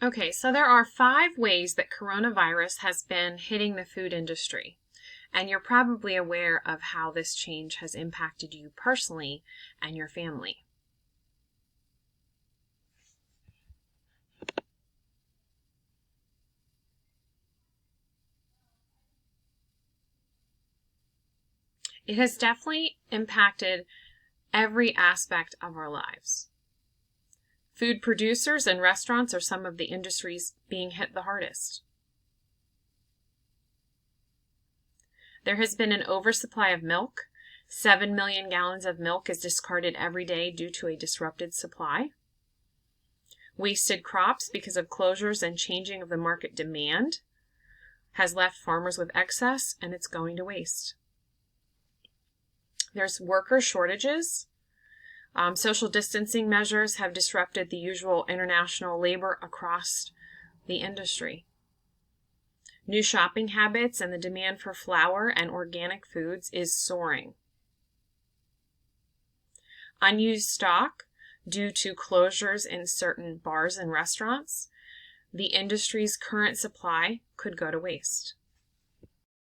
Okay, so there are 5 ways that coronavirus has been hitting the food industry. And you're probably aware of how this change has impacted you personally and your family. It has definitely impacted every aspect of our lives. Food producers and restaurants are some of the industries being hit the hardest. There has been an oversupply of milk. 7 million gallons of milk is discarded every day due to a disrupted supply. Wasted crops because of closures and changing of the market demand has left farmers with excess, and it's going to waste. There's worker shortages. Social distancing measures have disrupted the usual international labor across the industry. New shopping habits and the demand for flour and organic foods is soaring. Unused stock due to closures in certain bars and restaurants. The industry's current supply could go to waste.